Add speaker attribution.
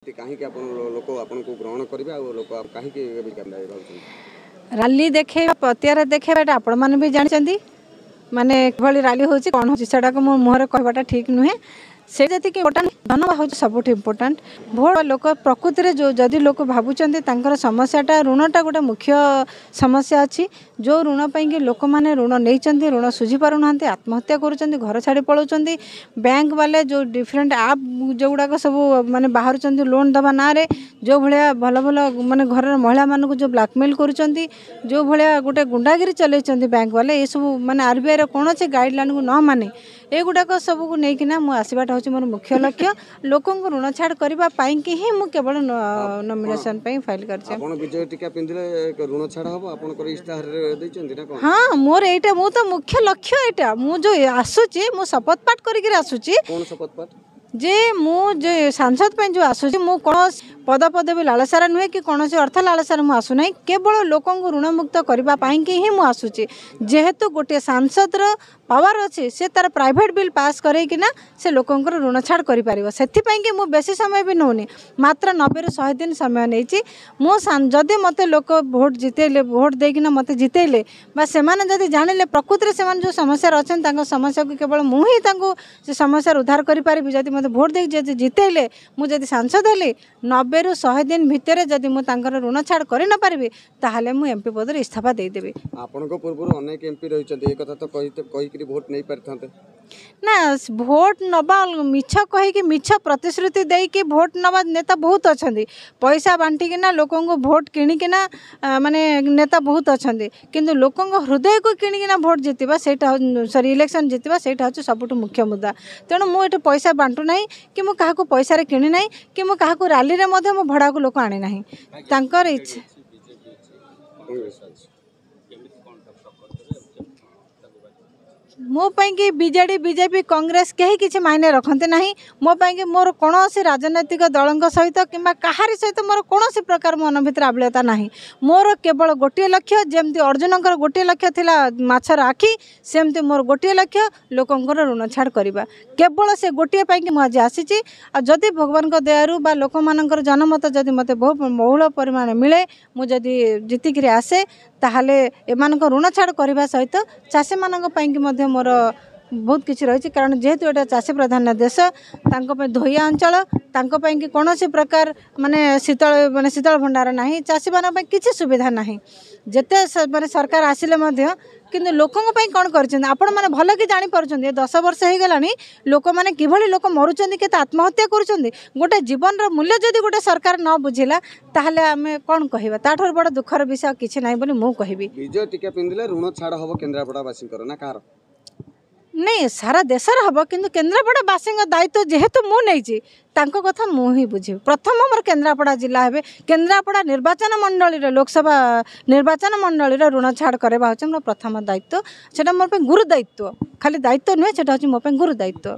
Speaker 1: कहीं आप लोक आपन को ग्रहण करेंगे और लोक कहीं
Speaker 2: राली देखे पतियार देखे आपण मैंने भी जानते माने किभली राली होची कौन होची सेटा को मो मुहर कहबाटा ठीक नुहे से जति इम्पोर्टाट धन हूँ सब इम्पोर्टाट भोट लोक प्रकृति में जो जदि लोक भावुं समस्याटा ऋणटा गोटे मुख्य समस्या अच्छी जो ऋण पाई लोक मैंने ऋण नहीं ऋण सुझी पार ना आत्महत्या कर घर छाड़ी पलाउं बैंक वाले जो डिफरेंट आप जो गुड़ाक सब माने बाहर लोन दबा ना रे जो भाया भल भल माने घर महिला मानक जो ब्लैकमेल कर जो भाया गोटे गुंडागिरी चलते बैंक वाले ये सब माने आरबीआई कौन से गाइडलाइन को न माने एगुड़ाक सबको लेकिना मुझे आसवाटा हूँ मोर मुख्य लक्ष्य लोक ऋण छाड़ करने ही मुझे केवल नॉमिनेशन फाइल कर हाँ मोर यहाँ मु तो मुख्य लक्ष्य यहाँ मुझे आसूची मु शपथ पाठ कर जे मु जे सांसद पे जो आसूची मु कौन पद पदवी लालसार नुहे कि कौन से अर्थ लालसार मु आसुना केवल लोक ऋण मुक्त करने ही मु आसूची जेहेतु गोटे सांसद पावर अच्छे से तार प्राइवेट बिल पास करना से लोकंर ऋण छाड़ कर मु बेसी समय भी नौनी मात्र 90 ରୁ 100 दिन समय नहीं मो जदि मत लोक भोट जितेले भोट देकिना मत जितेले से जदि जानिले प्रकृति से जो समस्या अच्छा समस्या को केवल मुझे से समस्या उद्धार करी जदि मत भोट दे जितेले मुझे सांसद हेली 90 ରୁ 100 दिन भितर जदि मुझे ऋण छाड़ कर न पारि ताहले मु एमपी पद इस्तीफा देदेवी
Speaker 1: आपन को पूर्व अनेक एमपी रही कथा तो कही भोट नहीं पारि
Speaker 2: ना भोट नवा मिछ कहीकि मिछ प्रतिश्रुति देकी भोट नवा नेता बहुत अच्छा पैसा बांटिकिना लोक भोट किणिकिना माने नेता बहुत अच्छा किंतु लोक हृदय को किणिकिना भोट जीतवा सेटा सॉरी इलेक्शन जीतवा सेटा हूँ सबुठ मुख्य मुद्दा तेणु मुझे पैसा बांटू ना कि मु काहाको पैसा किणी ना कि मु काहाको रैली रे मध्य मो भड़ा को लोक आनी ना तांकर इच्छा मो कि बीजेडी बीजेपी कांग्रेस कहीं किसी मायने रखते ना मो कि मोर कौन राजनैतिक दलों सहित कि कहारी सहित मोर कौन प्रकार मन भर आबिलता ना मोर केवल गोटे लक्ष्य जमती अर्जुन गोटे लक्ष्य थिला माछर आखि सेमती मोर गोटे लक्ष्य लोकंर ऋण छाड़ करवा केवल से गोटे कि मुझे आसी जदि भगवान दयारू बा लोक मानकर जनमत जदि मत बहुल परिमाण मिले मुझे जीतिक आसे ताहले एमान ऋण छाड़ करने सहित चाषी मानी मोर बहुत किसी रही कारण जेहेतु एटा चाषी प्रधान देश धोइया अंचल कि कौन प्रकार माने शीतल भंडार ना चाषी मान किसी सुविधा ना जिते माने सरकार आसिले किंतु लोकों कौन कर आपण मैंने भल कि जापर 10 वर्ष हो गला लोक मैंने किभली लोक मरुँच के आत्महत्या कर गोटे जीवन मूल्य जदि गोटे सरकार न बुझिला ताहले आमे कौन कहबा ताठर बड़ दुखर विषय किछि नाही बोली मु कहबी
Speaker 1: विजय टीका पिंदिले ऋण छाड़ हबो केन्द्रापड़ावासी ना कार
Speaker 2: नहीं सारा देशर हम किंतु केन्द्रापड़ावासी दायित्व जेहेतु मु नहीं कथा मु ही बुझे प्रथम मोर केन्द्रापड़ा जिला है केन्द्रापड़ा निर्वाचन मंडली लोकसभा निर्वाचन मंडली ऋण छाड़ करवा मोर प्रथम दायित्व सेटा मोर पे गुरु दायित्व खाली दायित्व नुहे सेटा हूँ मो पे गुरु दायित्व।